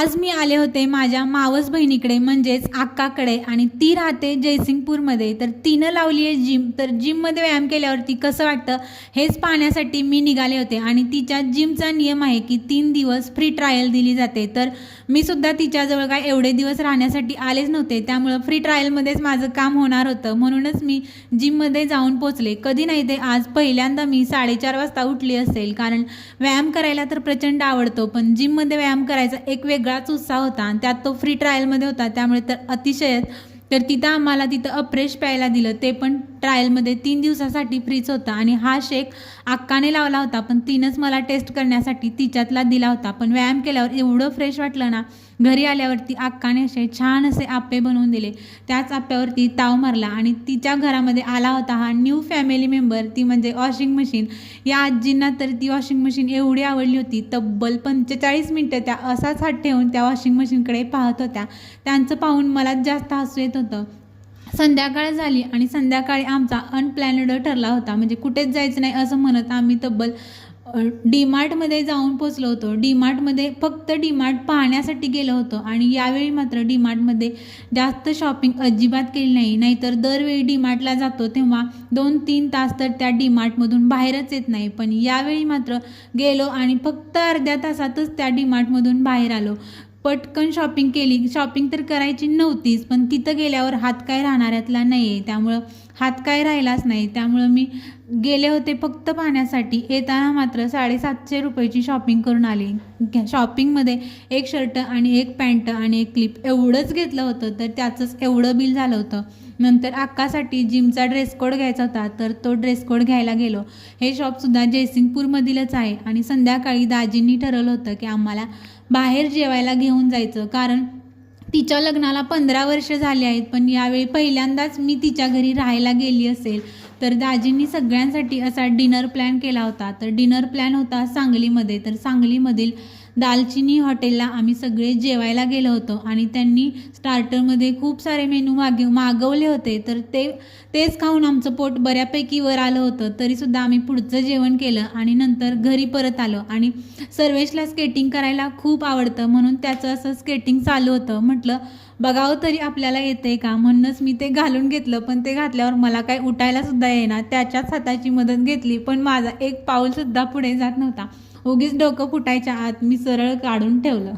आज मी आले होते माझ्या मावस बहिणीकडे म्हणजेच अक्काकडे आणि ती राहते जयसिंगपूरमध्ये. तर तिनं लावली आहे जिम. तर जिममध्ये व्यायाम केल्यावरती कसं वाटतं हेच पाहण्यासाठी मी निघाले होते. आणि तिच्या जिमचा नियम आहे की 3 दिवस फ्री ट्रायल दिली जाते. तर मी सुद्धा तिच्याजवळ काय एवढे दिवस राहण्यासाठी आलेच नव्हते, त्यामुळं फ्री ट्रायलमध्येच माझं काम होणार होतं, म्हणूनच मी जिममध्ये जाऊन पोचले. कधी नाही ते आज पहिल्यांदा मी 4:30 वाजता उठली असेल, कारण व्यायाम करायला तर प्रचंड आवडतो, पण जिममध्ये व्यायाम करायचा एक वेगळाच उत्साह होता आणि त्यात तो फ्री ट्रायलमध्ये होता, त्यामुळे तर अतिशयच. तर तिथं आम्हाला अफ्रेश प्यायला दिलं, ते पण ट्रायलमध्ये 3 दिवसासाठी फ्रीच होता. आणि हा शेक अक्काने लावला होता, पण तिनंच मला टेस्ट करण्यासाठी तिच्यातला दिला होता. पण व्यायाम केल्यावर एवढं फ्रेश वाटलं ना. घरी आल्यावरती अक्काने असे छान असे आप्पे बनवून दिले, त्याच आप्प्यावरती ताव मारला. आणि तिच्या घरामध्ये आला होता हा न्यू फॅमिली मेंबर, ती म्हणजे वॉशिंग मशीन. या आजींना तर ती वॉशिंग मशीन एवढी आवडली होती, तब्बल 45 मिनटं त्या असाच हात ठेवून त्या वॉशिंग मशीनकडे पाहत होत्या. त्यांचं पाहून मलाच जास्त हसू येत होतं. संध्याकाळ झाली आणि संध्याकाळी आमचा अनप्लॅनड ठरला होता, म्हणजे कुठेच जायचं नाही असं म्हणत आम्ही तब्बल डीमार्टमध्ये जाऊन पोचलो होतो. डीमार्टमध्ये फक्त डीमार्ट पाहण्यासाठी गेलो होतो आणि यावेळी मात्र डीमार्टमध्ये जास्त शॉपिंग अजिबात केली नाही. नाहीतर दरवेळी डीमार्टला जातो तेव्हा 2-3 तास तर त्या डीमार्टमधून बाहेरच येत नाही, पण यावेळी मात्र गेलो आणि फक्त अर्ध्या तासातच त्या डीमार्टमधून बाहेर आलो. पटकन शॉपिंग केली. शॉपिंग तर करायची नव्हतीच, पण तिथं गेल्यावर हात काय राहणाऱ्यातला नाही आहे, त्यामुळं हात काय राहिलाच नाही. त्यामुळं मी गेले होते फक्त पाहण्यासाठी. येताना मात्र 750 रुपयाची शॉपिंग करून आली. शॉपिंगमध्ये एक शर्ट आणि एक पॅन्ट आणि एक क्लिप एवढंच घेतलं होतं, तर त्याचंच एवढं बिल झालं होतं. नंतर अक्कासाठी जिमचा ड्रेस कोड घ्यायचा होता, तर तो ड्रेस कोड घ्यायला गेलो. हे शॉपसुद्धा जयसिंगपूरमधीलच आहे. आणि संध्याकाळी दाजींनी ठरवलं होतं की आम्हाला बाहेर जेवायला घेऊन जायचं, कारण तिच्या लग्नाला 15 वर्ष झाली आहेत, पण यावेळी पहिल्यांदाच मी तिच्या घरी राहायला गेली असेल. तर दाजींनी सगळ्यांसाठी असा डिनर प्लॅन केला होता. तर डिनर प्लॅन होता सांगलीमध्ये. तर सांगलीमधील दालचिनी हॉटेलला आम्ही सगळे जेवायला गेलो होतो आणि त्यांनी स्टार्टरमध्ये खूप सारे मेनू मागवले होते. तर तेच खाऊन आमचं पोट बऱ्यापैकी वर आलं होतं. तरीसुद्धा आम्ही पुढचं जेवण केलं आणि नंतर घरी परत आलो. आणि सर्वेशला स्केटिंग करायला खूप आवडतं, म्हणून त्याचं असं स्केटिंग चालू होतं. म्हटलं बघावं तरी आपल्याला येतंय का, म्हणूनच मी ते घालून घेतलं. पण ते घातल्यावर मला काय उठायला सुद्धा येईना. त्याच्याच हाताची मदत घेतली, पण माझा एक पाऊलसुद्धा पुढे जात नव्हता. उगीच डोकं फुटायच्या आत मी सरळ काढून ठेवलं.